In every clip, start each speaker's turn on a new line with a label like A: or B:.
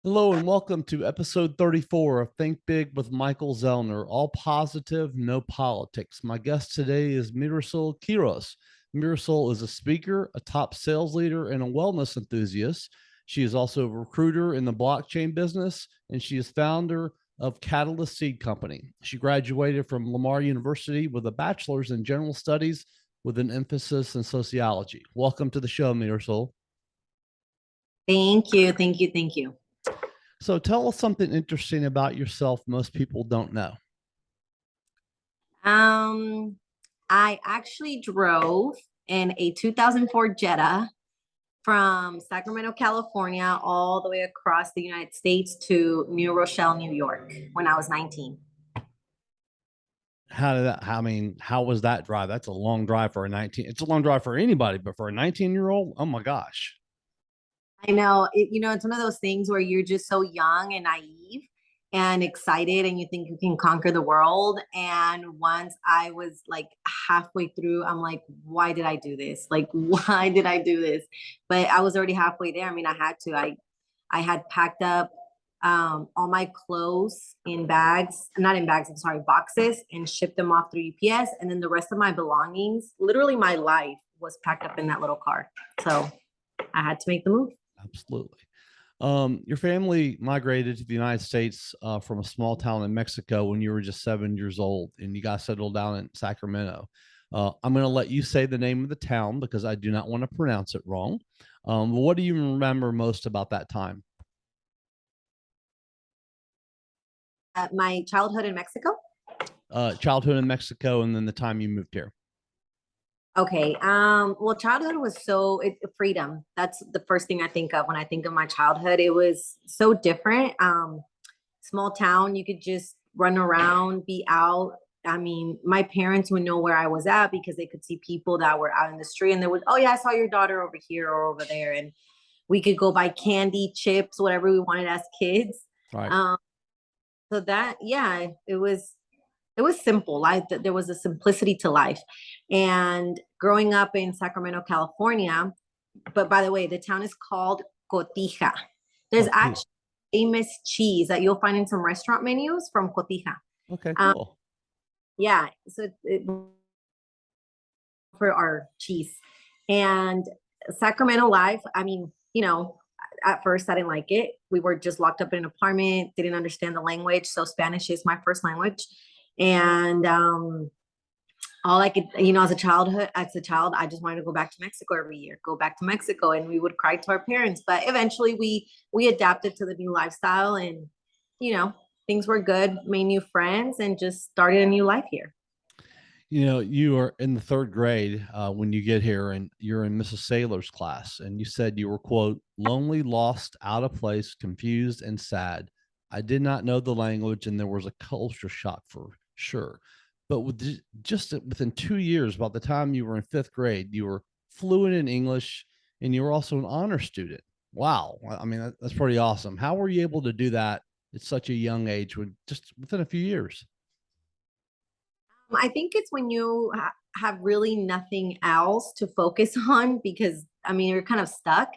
A: Hello and welcome to episode 34 of Think Big with Michael Zellner. All positive, no politics. My guest today is Marisol Quiroz. Marisol is a speaker, a top sales leader, and a wellness enthusiast. She is also a recruiter in the blockchain business, and she is founder of Catalyst Seed Company. She graduated from Lamar University with a bachelor's in general studies with an emphasis in sociology. Welcome to the show, Marisol.
B: Thank you. Thank you. Thank you.
A: So tell us something interesting about yourself most people don't know.
B: Um, I actually drove in a 2004 Jetta from Sacramento, California, all the way across the United States to New Rochelle, New York when I was 19.
A: How was that drive? That's a long drive for a 19. It's a long drive for anybody, but for a 19-year-old, oh my gosh.
B: I know, it's one of those things where you're just so young and naive and excited and you think you can conquer the world. And once I was like halfway through, I'm like, why did I do this? Like, why did I do this? But I was already halfway there. I mean, I had to. I had packed up all my clothes in bags, not in bags, I'm sorry, boxes, and shipped them off through UPS. And then the rest of my belongings, literally my life, was packed up in that little car. So I had to make the move.
A: Absolutely. Your family migrated to the United States from a small town in Mexico when you were just 7 years old, and you got settled down in Sacramento. I'm going to let you say the name of the town because I do not want to pronounce it wrong. What do you remember most about that time?
B: My childhood in Mexico.
A: Childhood in Mexico, and then the time you moved here.
B: Okay. Well, childhood was freedom. That's the first thing I think of when I think of my childhood. It was so different. Small town, you could just run around, be out. I mean, my parents would know where I was at because they could see people that were out in the street and they would, oh yeah, I saw your daughter over here or over there. And we could go buy candy, chips, whatever we wanted as kids.
A: Right.
B: So that, yeah, it was simple. There was a simplicity to life. And growing up in Sacramento, California, but by the way, the town is called Cotija. There's actually famous cheese that you'll find in some restaurant menus from Cotija.
A: Okay, cool.
B: Yeah, so for our cheese. And Sacramento life, I mean, at first I didn't like it. We were just locked up in an apartment, didn't understand the language. So Spanish is my first language. And all I could, as a child, I just wanted to go back to Mexico every year, go back to Mexico, and we would cry to our parents. But eventually, we adapted to the new lifestyle, and things were good, made new friends, and just started a new life here.
A: You are in the third grade when you get here, and you're in Mrs. Saylor's class, and you said you were, quote, lonely, lost, out of place, confused, and sad. I did not know the language, and there was a culture shock for sure. But within 2 years, by the time you were in fifth grade, you were fluent in English, and you were also an honor student. Wow. I mean, that's pretty awesome. How were you able to do that at such a young age just within a few years?
B: I think it's when you have really nothing else to focus on because, I mean, you're kind of stuck.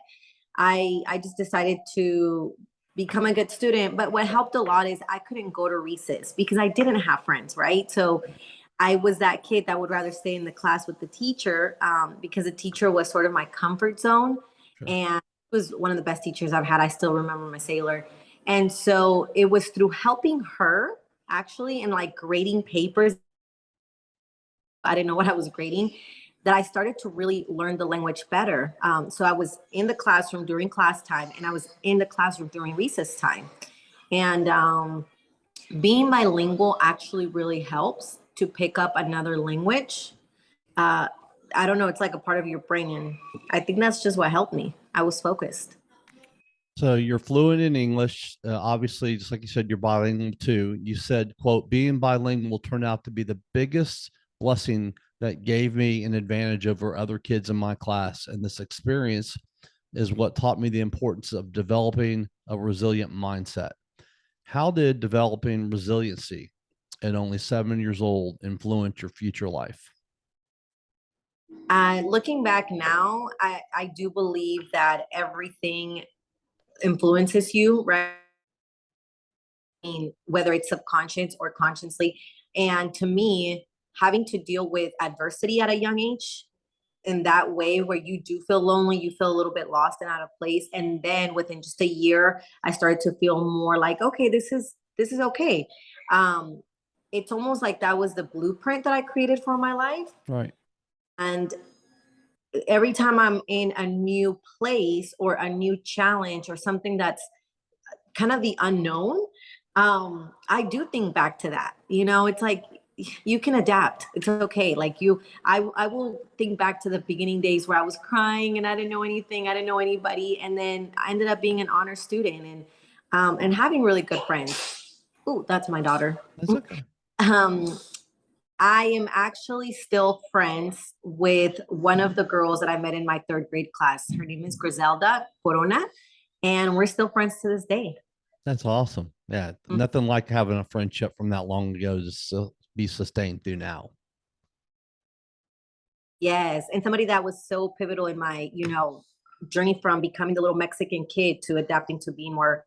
B: I just decided to become a good student. But what helped a lot is I couldn't go to recess because I didn't have friends, right? So I was that kid that would rather stay in the class with the teacher because the teacher was sort of my comfort zone. Sure. And it was one of the best teachers I've had. I still remember my Sailor. And so it was through helping her actually and like grading papers. I didn't know what I was grading, that I started to really learn the language better. So I was in the classroom during class time, and I was in the classroom during recess time. And being bilingual actually really helps to pick up another language. I don't know, it's like a part of your brain. And I think that's just what helped me. I was focused.
A: So you're fluent in English. Obviously, just like you said, you're bilingual too. You said, quote, being bilingual turned out to be the biggest blessing that gave me an advantage over other kids in my class. And this experience is what taught me the importance of developing a resilient mindset. How did developing resiliency at only 7 years old influence your future life?
B: Looking back now, I do believe that everything influences you, right? Whether it's subconscious or consciously. And to me, having to deal with adversity at a young age in that way where you do feel lonely, you feel a little bit lost and out of place. And then within just a year, I started to feel more like, okay, this is okay. Um, it's almost like that was the blueprint that I created for my life.
A: Right.
B: And every time I'm in a new place or a new challenge or something that's kind of the unknown, I do think back to that. It's like you can adapt. It's okay. Like I will think back to the beginning days where I was crying and I didn't know anything, I didn't know anybody, and then I ended up being an honor student and having really good friends. Ooh, that's my daughter.
A: That's okay.
B: Um, I am actually still friends with one of the girls that I met in my third grade class. Her name is Griselda Corona, and we're still friends to this day.
A: That's awesome. Yeah.
B: Mhm.
A: Nothing like having a friendship from that long ago to be sustained through now.
B: Yes, and somebody that was so pivotal in my, journey from becoming the little Mexican kid to adapting to being more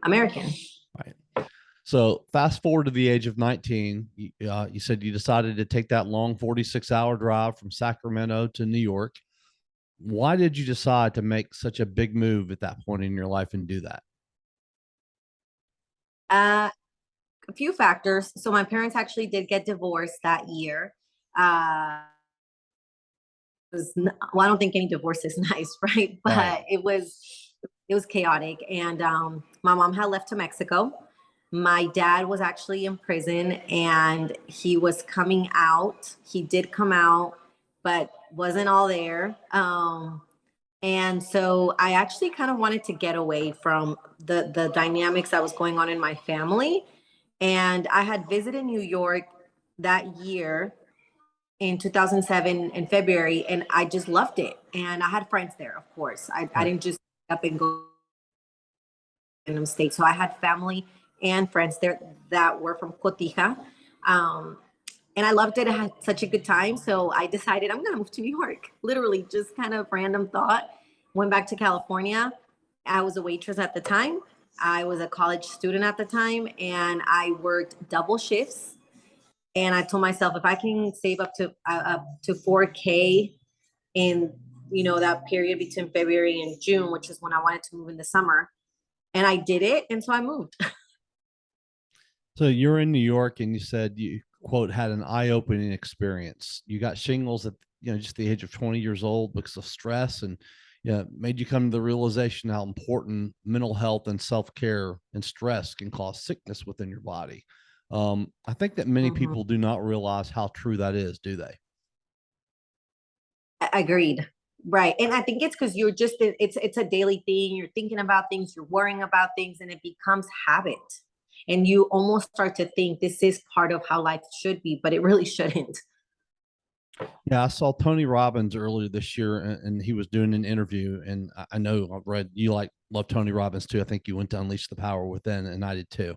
B: American.
A: Right. So fast forward to the age of 19, you said you decided to take that long 46-hour drive from Sacramento to New York. Why did you decide to make such a big move at that point in your life and do that?
B: Uh, a few factors. So my parents actually did get divorced that year. Well, I don't think any divorce is nice, right?
A: Right.
B: But it was chaotic, and my mom had left to Mexico. My dad was actually in prison, and he was coming out. He did come out, but wasn't all there. And so I actually kind of wanted to get away from the dynamics that was going on in my family. And I had visited New York that year in 2007 in February, and I just loved it. And I had friends there, of course. I
A: Right.
B: didn't just up and go in the state. So I had family and friends there that were from Cotija. Um, and I loved it. I had such a good time. So I decided I'm going to move to New York. Literally, just kind of random thought. Went back to California. I was a waitress at the time. I was a college student at the time, and I worked double shifts. And I told myself if I can save up to 4K in that period between February and June, which is when I wanted to move in the summer, and I did it, and so I moved.
A: So you're in New York and you said you quote had an eye-opening experience. You got shingles at just the age of 20 years old because of stress and made you come to the realization how important mental health and self-care and stress can cause sickness within your body. I think that many
B: Mhm.
A: people do not realize how true that is, do they?
B: Agreed. Right. And I think it's because it's a daily thing. You're thinking about things, you're worrying about things, and it becomes habit. And you almost start to think this is part of how life should be, but it really shouldn't.
A: Yeah, I saw Tony Robbins earlier this year, and he was doing an interview. And I know I've read you love Tony Robbins too. I think you went to Unleash the Power Within, and I did too.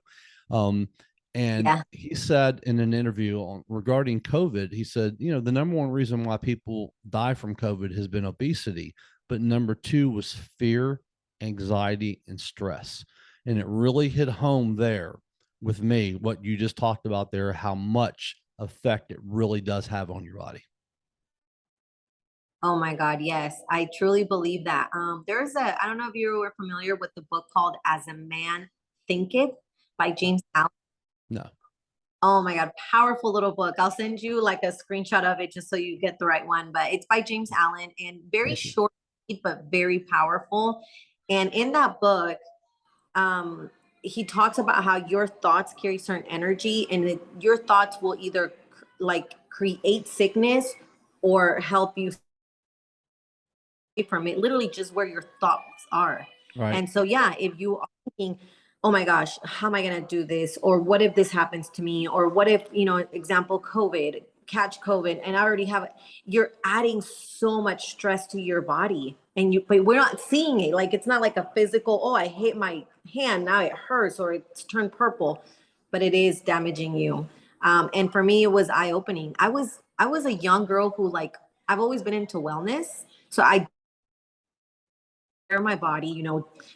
A: Um, and
B: Yeah.
A: he said in an interview regarding COVID, he said, the number one reason why people die from COVID has been obesity, but number two was fear, anxiety, and stress. And it really hit home there with me what you just talked about there, how much effect it really does have on your body.
B: Oh my God, yes. I truly believe that. I don't know if you were familiar with the book called As a Man Thinketh by James Allen.
A: No.
B: Oh my God, powerful little book. I'll send you like a screenshot of it just so you get the right one. But it's by James Allen and very
A: Thank you.
B: short, but very powerful. And in that book, um, he talks about how your thoughts carry certain energy, and your thoughts will either like create sickness or help you from it, literally just where your thoughts are.
A: Right.
B: And so, yeah, if you are thinking, oh my gosh, how am I going to do this? Or what if this happens to me? Or what if, example, COVID, catch COVID, and I already have it, you're adding so much stress to your body. But we're not seeing it. Like, it's not like a physical, oh, I hit my hand, now it hurts, or it's turned purple, but it is damaging you. And for me, it was eye opening. I was a young girl who, like, I've always been into wellness. So I my body,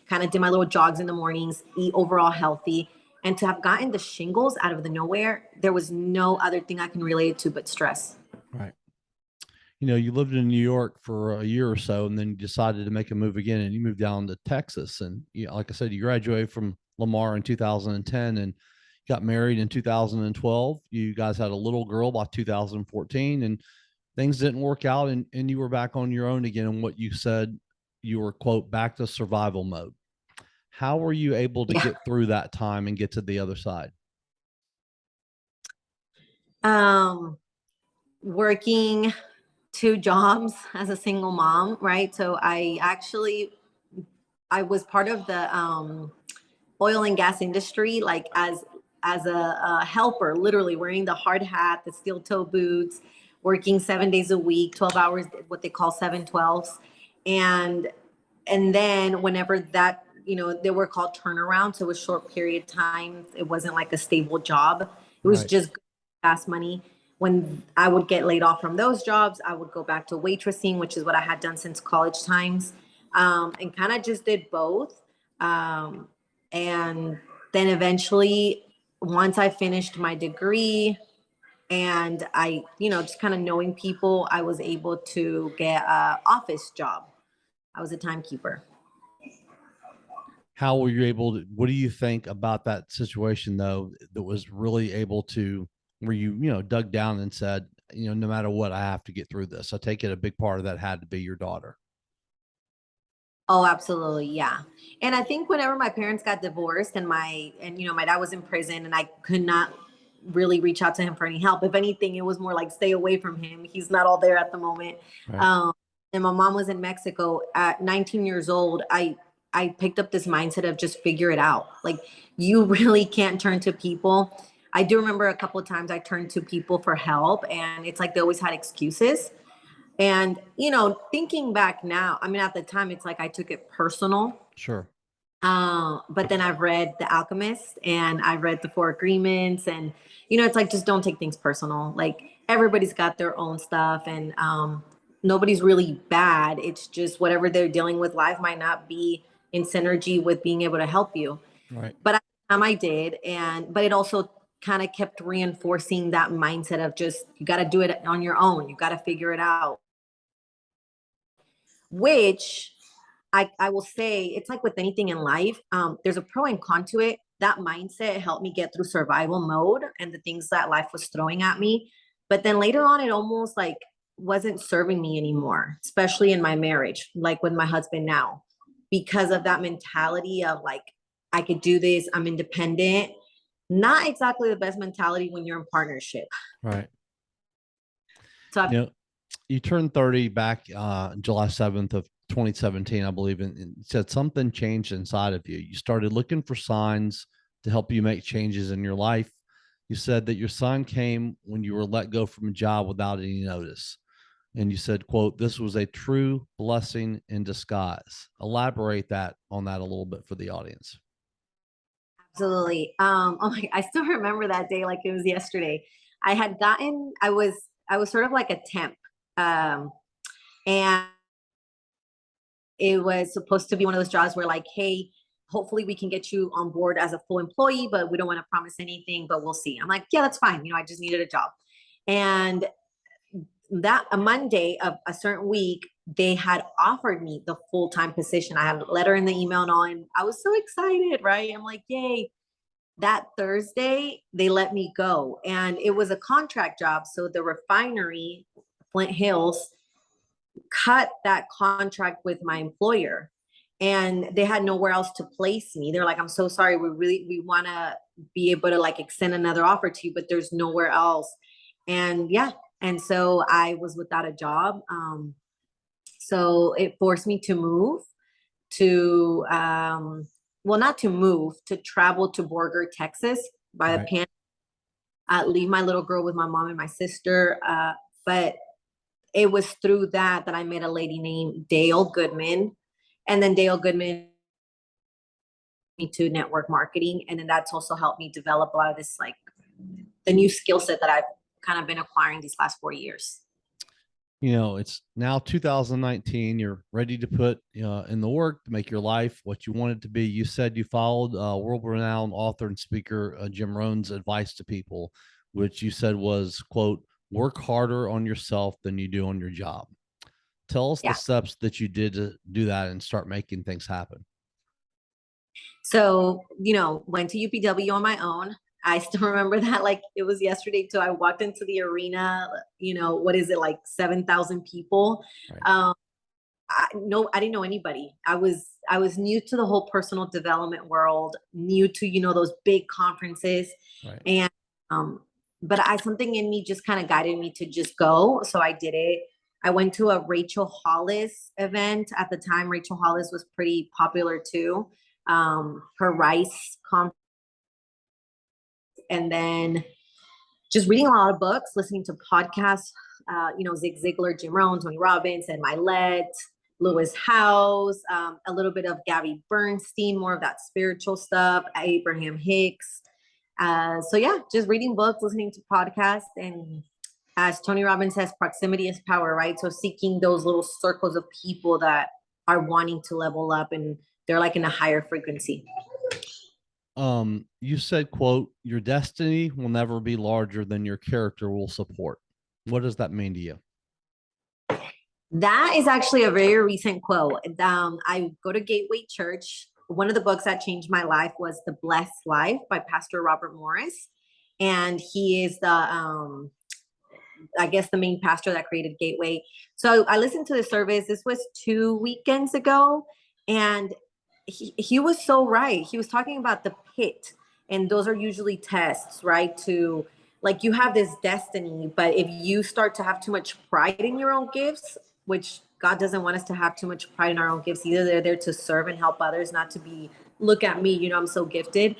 B: kind of did my little jogs in the mornings, eat overall healthy. And to have gotten the shingles out of the nowhere, there was no other thing I can relate it to but stress.
A: Right. You lived in New York for a year or so, and then you decided to make a move again, and you moved down to Texas. And like I said, you graduated from Lamar in 2010 and got married in 2012. You guys had a little girl by 2014, and things didn't work out, and you were back on your own again. And what you said, you were, quote, back to survival mode. How were you able to
B: Yeah.
A: get through that time and get to the other side?
B: Working 2 jobs as a single mom, right? So I was part of the oil and gas industry, like as a helper, literally wearing the hard hat, the steel toe boots, working 7 days a week, 12 hours, what they call 7/12s. And and then whenever that, they were called turnaround, so it was short period time. It wasn't like a stable job. It was
A: Right.
B: just fast money. When I would get laid off from those jobs, I would go back to waitressing, which is what I had done since college times, and kind of just did both. And then eventually, once I finished my degree and I, just kind of knowing people, I was able to get an office job. I was a timekeeper.
A: How were you able to, what do you think about that situation though, that was really able to, where you dug down and said, no matter what, I have to get through this? I take it a big part of that had to be your daughter.
B: Oh, absolutely. Yeah. And I think whenever my parents got divorced and my dad was in prison and I could not really reach out to him for any help. If anything, it was more like stay away from him. He's not all there at the moment.
A: Right.
B: Um, and my mom was in Mexico at 19 years old. I picked up this mindset of just figure it out. Like you really can't turn to people. I do remember a couple of times I turned to people for help and it's like they always had excuses. And, thinking back now, I mean, at the time, it's like I took it personal.
A: Sure.
B: But then I've read The Alchemist and I read The Four Agreements. And, it's like just don't take things personal. Like everybody's got their own stuff and nobody's really bad. It's just whatever they're dealing with, life might not be in synergy with being able to help you.
A: Right.
B: But at the time I did. But it also kind of kept reinforcing that mindset of just, you got to do it on your own. You got to figure it out. Which I will say it's like with anything in life, there's a pro and con to it. That mindset helped me get through survival mode and the things that life was throwing at me. But then later on, it almost like wasn't serving me anymore, especially in my marriage, like with my husband now, because of that mentality of like, I could do this, I'm independent. Not exactly the best mentality when you're in partnership.
A: Right.
B: So
A: You know, you turned 30 back July 7th of 2017, I believe, and said something changed inside of you. You started looking for signs to help you make changes in your life. You said that your sign came when you were let go from a job without any notice. And you said, quote, this was a true blessing in disguise. Elaborate that on that a little bit for the audience.
B: absolutely. Oh my, I still remember that day like it was yesterday. I was sort of like a temp. Um, and it was supposed to be one of those jobs where like, hey, hopefully we can get you on board as a full employee, but we don't want to promise anything, but we'll see. I'm like, yeah, that's fine. I just needed a job. And that a Monday of a certain week, they had offered me the full-time position. I had a letter in the email and all, and I was so excited, right? I'm like, yay. That Thursday, they let me go. And it was a contract job. So the refinery, Flint Hills, cut that contract with my employer and they had nowhere else to place me. They're like, I'm so sorry. We want to be able to like extend another offer to you, but there's nowhere else. And yeah. And so I was without a job. So it forced me to move to, well, not to move, to travel to Borger, Texas by the
A: Right.
B: pan, leave my little girl with my mom and my sister. But it was through that I met a lady named Dale Goodman. And then Dale Goodman me to network marketing. And then that's also helped me develop a lot of this, like the new skill set that I've kind of been acquiring these last 4 years.
A: It's now 2019. You're ready to put in the work to make your life what you want it to be. You said you followed world-renowned author and speaker Jim Rohn's advice to people, which you said was, quote, work harder on yourself than you do on your job. Tell us the
B: Yeah.
A: steps that you did to do that and start making things happen.
B: So, went to UPW on my own. I still remember that like it was yesterday too. I walked into the arena, what is it, like 7,000 people.
A: Right.
B: I didn't know anybody. I was new to the whole personal development world, new to, those big conferences.
A: Right.
B: And but something in me just kind of guided me to just go. So I did it. I went to a Rachel Hollis event. At the time, Rachel Hollis was pretty popular too. Her Rice conference, and then just reading a lot of books, listening to podcasts, Zig Ziglar, Jim Rohn, Tony Robbins, and Milet, Lewis Howes, a little bit of Gabby Bernstein, more of that spiritual stuff, Abraham Hicks. So yeah, just reading books, listening to podcasts, and as Tony Robbins says, proximity is power, right? So seeking those little circles of people that are wanting to level up and they're like in a higher frequency.
A: You said, quote, your destiny will never be larger than your character will support. What does that mean to you?
B: That is actually a very recent quote. I go to Gateway Church. One of the books that changed my life was The Blessed Life by Pastor Robert Morris. And he is I guess the main pastor that created Gateway. So I listened to the service. This was 2 weekends ago. And he was so right. He was talking about the pit. And those are usually tests, right? To like you have this destiny, but if you start to have too much pride in your own gifts, which God doesn't want us to have too much pride in our own gifts either. They're there to serve and help others, not to be, look at me, I'm so gifted.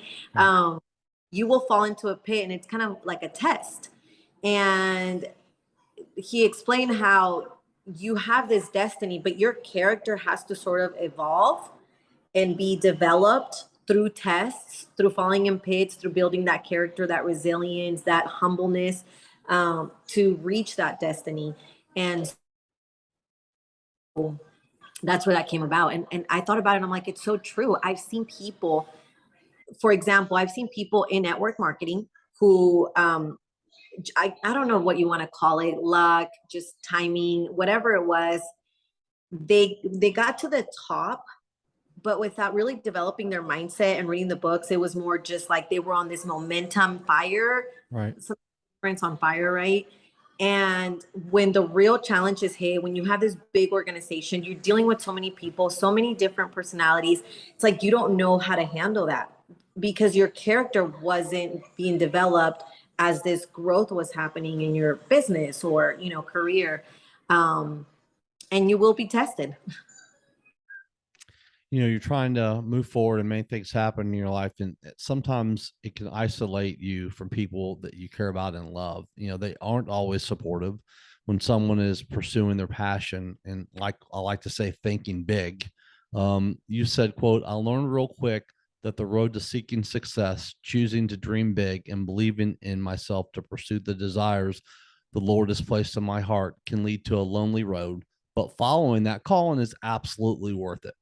B: You will fall into a pit and it's kind of like a test. And he explained how you have this destiny, but your character has to sort of evolve and be developed through tests, through falling in pits, through building that character, that resilience, that humbleness, to reach that destiny. And that's where that came about. And I thought about it and I'm like, it's so true. I've seen people, for example, I've seen people in network marketing who, I don't know what you want to call it, luck, just timing, whatever it was. They got to the top, but without really developing their mindset and reading the books, it was more just like they were on this momentum fire,
A: right?
B: On fire, right? And when the real challenges hit, when you have this big organization, you're dealing with so many people, so many different personalities. It's like you don't know how to handle that because your character wasn't being developed as this growth was happening in your business or career, and you will be tested.
A: You're trying to move forward and make things happen in your life, and sometimes it can isolate you from people that you care about and love. They aren't always supportive when someone is pursuing their passion and, like I like to say, thinking big. You said, quote, I learned real quick that the road to seeking success, choosing to dream big and believing in myself to pursue the desires the Lord has placed in my heart can lead to a lonely road, but following that calling is absolutely worth it.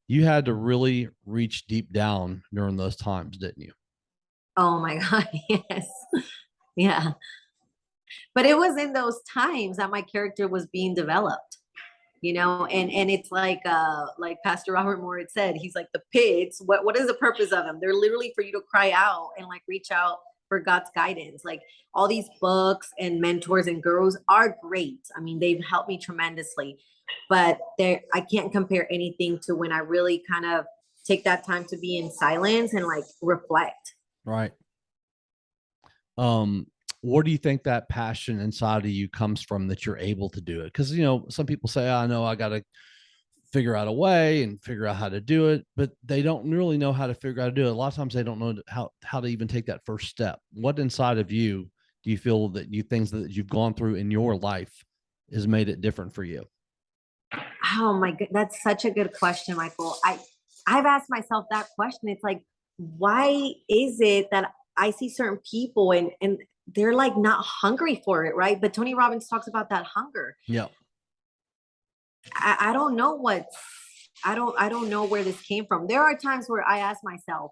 A: You had to really reach deep down during those times, didn't you?
B: Oh my God, yes. Yeah. But it was in those times that my character was being developed, and it's like Pastor Robert Moore had said, he's like the pits, what is the purpose of them? They're literally for you to cry out and like reach out for God's guidance. Like all these books and mentors and gurus are great. I mean, they've helped me tremendously, but I can't compare anything to when I really kind of take that time to be in silence and like reflect.
A: Right. Where do you think that passion inside of you comes from that you're able to do it? Because some people say, I know I got to figure out a way and figure out how to do it, but they don't really know how to figure out how to do it. A lot of times they don't know how to even take that first step. What inside of you do you feel that things that you've gone through in your life has made it different for you?
B: Oh my God, that's such a good question, Michael. I've asked myself that question. It's like, why is it that I see certain people and they're like not hungry for it, right? But Tony Robbins talks about that hunger.
A: Yeah.
B: I don't know I don't know where this came from. There are times where I ask myself,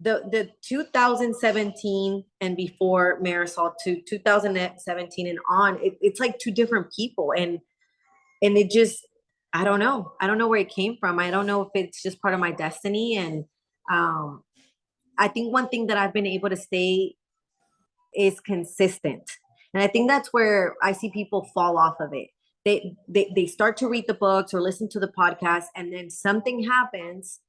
B: the 2017 and before Marisol to 2017 and on, it's like two different people, and it just, I don't know. I don't know where it came from. I don't know if it's just part of my destiny. And um, I think one thing that I've been able to stay is consistent. And I think that's where I see people fall off of it. They start to read the books or listen to the podcast, and then something happens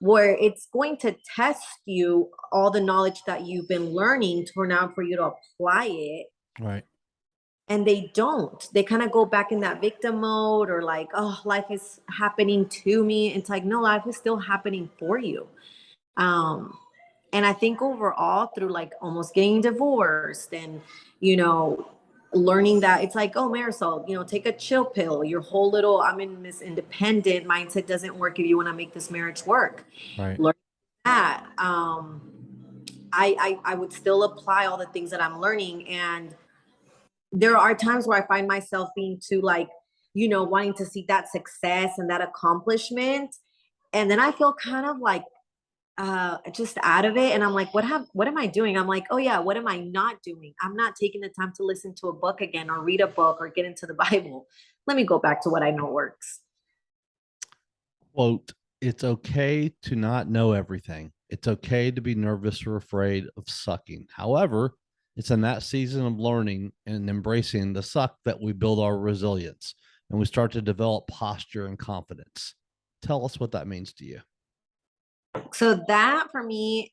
B: where it's going to test you all the knowledge that you've been learning to now for you to apply it.
A: Right.
B: And they don't. They kind of go back in that victim mode, or like, oh, life is happening to me. It's like, no, life is still happening for you. Um, and I think overall, through like almost getting divorced and, you know, learning that it's like, oh, Marisol, you know, take a chill pill. Your whole little, I'm in this independent mindset doesn't work if you want to make this marriage work.
A: Right.
B: Learn that. I would still apply all the things that I'm learning. And there are times where I find myself being too like, you know, wanting to see that success and that accomplishment. And then I feel kind of like just out of it. And I'm like, what am I doing? I'm like, oh yeah, what am I not doing? I'm not taking the time to listen to a book again or read a book or get into the Bible. Let me go back to what I know works.
A: Quote, it's okay to not know everything. It's okay to be nervous or afraid of sucking. However, it's in that season of learning and embracing the suck that we build our resilience and we start to develop posture and confidence. Tell us what that means to you.
B: So that for me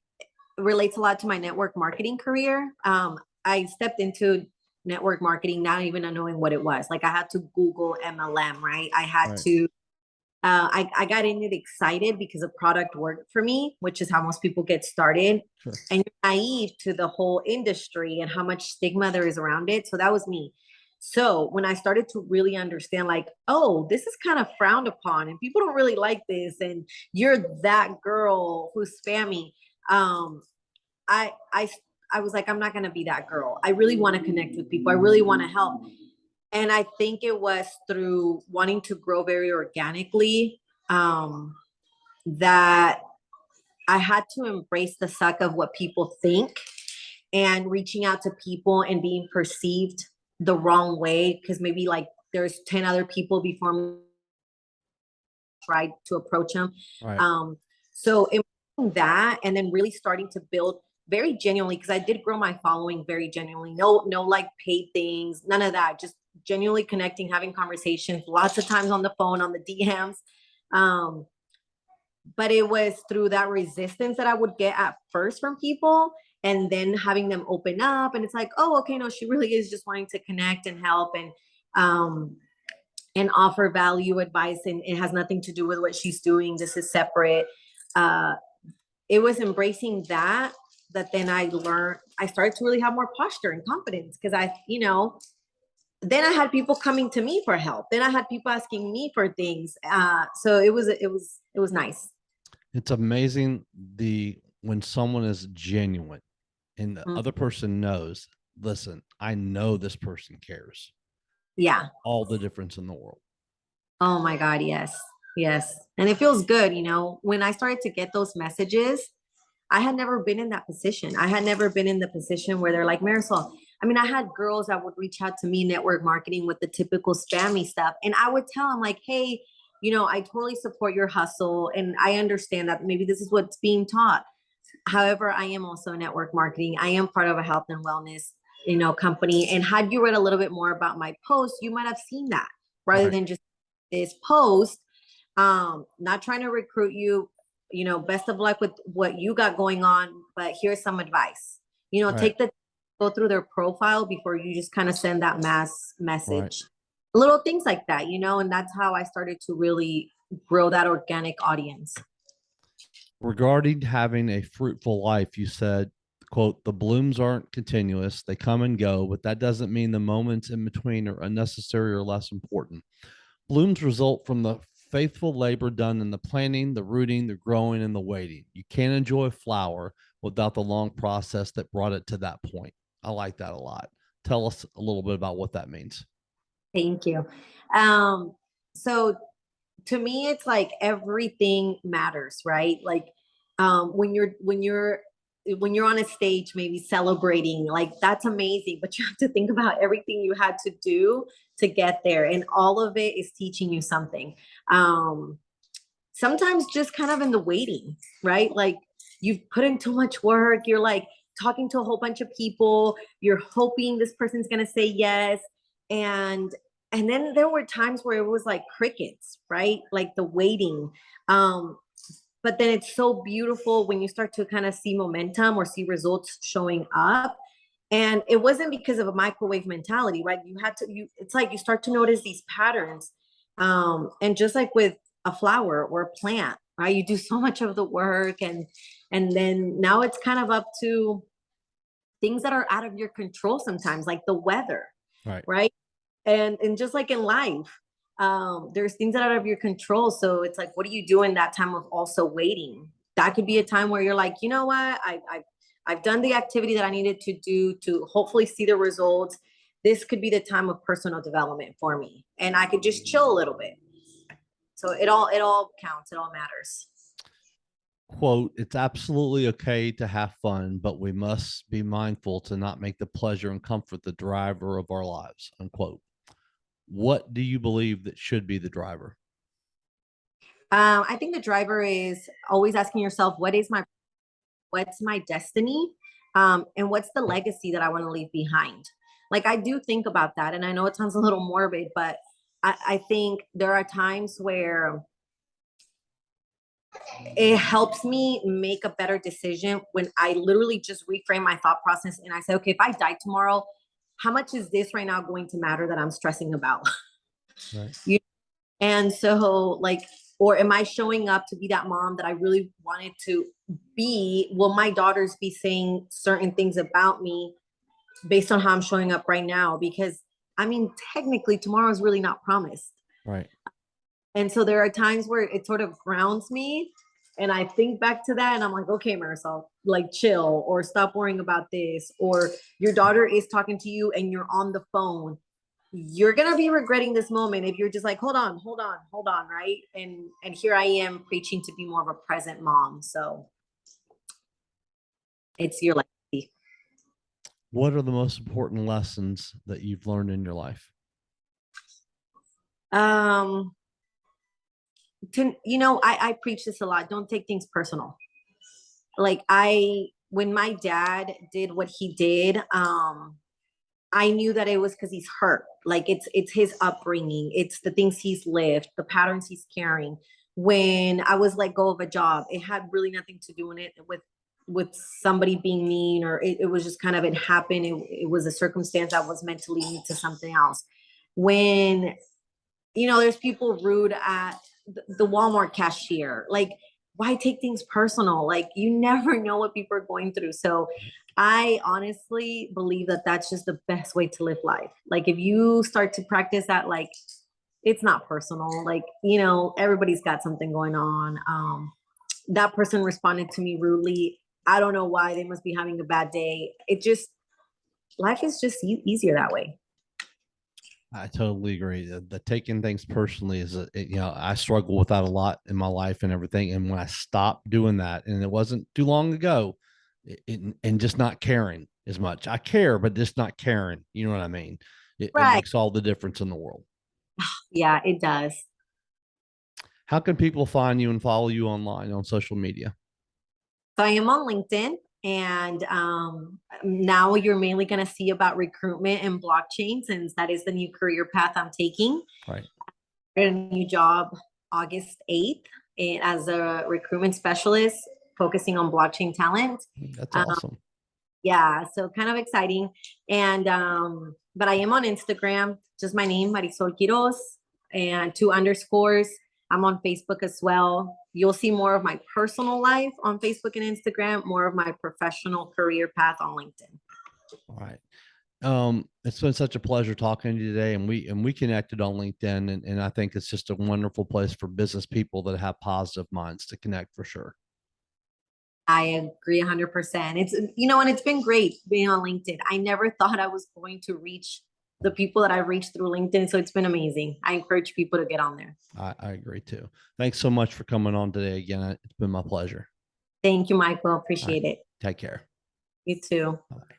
B: relates a lot to my network marketing career. I stepped into network marketing not even knowing what it was. Like I had to Google MLM, right? I had
A: Right.
B: to I got in it excited because a product worked for me, which is how most people get started.
A: Sure.
B: And you're naive to the whole industry and how much stigma there is around it. So that was me. So when I started to really understand, like, oh, this is kind of frowned upon and people don't really like this, and you're that girl who's spammy. Um, I I I was like, I'm not gonna be that girl. I really want to connect with people. I really want to help. And I think it was through wanting to grow very organically, that I had to embrace the suck of what people think and reaching out to people and being perceived the wrong way because maybe like there's 10 other people before me tried to approach them.
A: Right.
B: So that, and then really starting to build very genuinely, because I did grow my following very genuinely. No like paid things, none of that. Just genuinely connecting, having conversations, lots of times on the phone, on the DMs. But it was through that resistance that I would get at first from people, and then having them open up, and it's like, oh, okay, no, she really is just wanting to connect and help and offer value advice, and it has nothing to do with what she's doing. This is separate. It was embracing that then I started to really have more posture and confidence, because then I had people coming to me for help. Then I had people asking me for things. So it was nice.
A: It's amazing when someone is genuine and the other person knows, listen, I know this person cares.
B: Yeah.
A: All the difference in the world.
B: Oh my God. Yes. Yes. And it feels good. When I started to get those messages, I had never been in that position. I had never been in the position where they're like, Marisol. I mean, I had girls that would reach out to me, network marketing, with the typical spammy stuff. And I would tell them like, hey, I totally support your hustle. And I understand that maybe this is what's being taught. However, I am also in network marketing. I am part of a health and wellness, company. And had you read a little bit more about my post, you might have seen that rather than just this post. Not trying to recruit you, best of luck with what you got going on, but here's some advice. Take the go through their profile before you just kind of send that mass message. Little things like that, and that's how I started to really grow that organic audience.
A: Regarding having a fruitful life, you said, quote, the blooms aren't continuous, they come and go, but that doesn't mean the moments in between are unnecessary or less important. Blooms result from the faithful labor done in the planting, the rooting, the growing, and the waiting. You can't enjoy a flower without the long process that brought it to that point. I like that a lot. Tell us a little bit about what that means.
B: Thank you. Um, so to me, it's like everything matters, right? Like when you're on a stage, maybe celebrating, like that's amazing, but you have to think about everything you had to do to get there, and all of it is teaching you something. Um, Sometimes just kind of in the waiting, right? Like you've put in too much work. You're like talking to a whole bunch of people. You're hoping this person's gonna say yes. And and then there were times where it was like crickets, right? Like the waiting. Um, but then it's so beautiful when you start to kind of see momentum or see results showing up. And it wasn't because of a microwave mentality, right? You had to, you, it's like you start to notice these patterns. And just like with a flower or a plant, right? You do so much of the work, and then now it's kind of up to things that are out of your control sometimes, like the weather,
A: Right.
B: right? And just like in life, there's things that are out of your control. So it's like, what do you do in that time of also waiting? That could be a time where you're like, you know what, I've done the activity that I needed to do to hopefully see the results. This could be the time of personal development for me, and I could just chill a little bit. So it all counts. It all matters.
A: Quote, it's absolutely okay to have fun, but we must be mindful to not make the pleasure and comfort the driver of our lives. Unquote. What do you believe that should be the driver?
B: I think the driver is always asking yourself, what's my destiny, and what's the legacy that I want to leave behind. Like I do think about that, and I know it sounds a little morbid, but I think there are times where it helps me make a better decision when I literally just reframe my thought process and I say, okay, if I die tomorrow, how much is this right now going to matter that I'm stressing about?
A: Right.
B: You And so, like, or am I showing up to be that mom that I really wanted to be? Will my daughters be saying certain things about me based on how I'm showing up right now? Because I mean, technically, tomorrow is really not promised.
A: Right.
B: And so there are times where it sort of grounds me. And I think back to that and I'm like, okay, Marisol, like chill or stop worrying about this. Or your daughter is talking to you and you're on the phone. You're gonna be regretting this moment if you're just like, hold on, hold on, hold on, right? And here I am preaching to be more of a present mom. So it's your legacy.
A: What are the most important lessons that you've learned in your life?
B: Um, I preach this a lot. Don't take things personal. Like when my dad did what he did, I knew that it was because he's hurt. Like it's his upbringing, it's the things he's lived, the patterns he's carrying. When I was let go of a job, it had really nothing to do in it with somebody being mean, or it was just kind of it happened. It was a circumstance that was meant to lead me to something else. When there's people rude at the Walmart cashier. Like, why take things personal? Like, you never know what people are going through. So, I honestly believe that that's just the best way to live life. Like, if you start to practice that, like, it's not personal. Like, everybody's got something going on. That person responded to me rudely. I don't know why. They must be having a bad day. Life is just easier that way.
A: I totally agree. The taking things personally I struggle with that a lot in my life and everything. And when I stopped doing that, and it wasn't too long ago, and just not caring as much. I care, but just not caring. You know what I mean? It
B: Right.
A: makes all the difference in the world.
B: Yeah, it does.
A: How can people find you and follow you online on social media?
B: So I am on LinkedIn, and now you're mainly going to see about recruitment and blockchain, since that is the new career path I'm taking.
A: Right.
B: A new job August 8th as a recruitment specialist focusing on blockchain talent.
A: That's
B: Um,
A: awesome.
B: yeah, so kind of exciting. And but I am on Instagram, just my name, Marisol Quiroz, and 2 underscores. I'm on Facebook as well. You'll see more of my personal life on Facebook and Instagram, more of my professional career path on LinkedIn.
A: All right. It's been such a pleasure talking to you today, and we connected on LinkedIn, and I think it's just a wonderful place for business people that have positive minds to connect for sure.
B: I agree 100%. It's, and it's been great being on LinkedIn. I never thought I was going to reach the people that I reached through LinkedIn. So it's been amazing. I encourage people to get on there.
A: I agree too. Thanks so much for coming on today again. It's been my pleasure.
B: Thank you, Michael.
A: All right.
B: Appreciate it.
A: Take care.
B: You too.
A: Bye.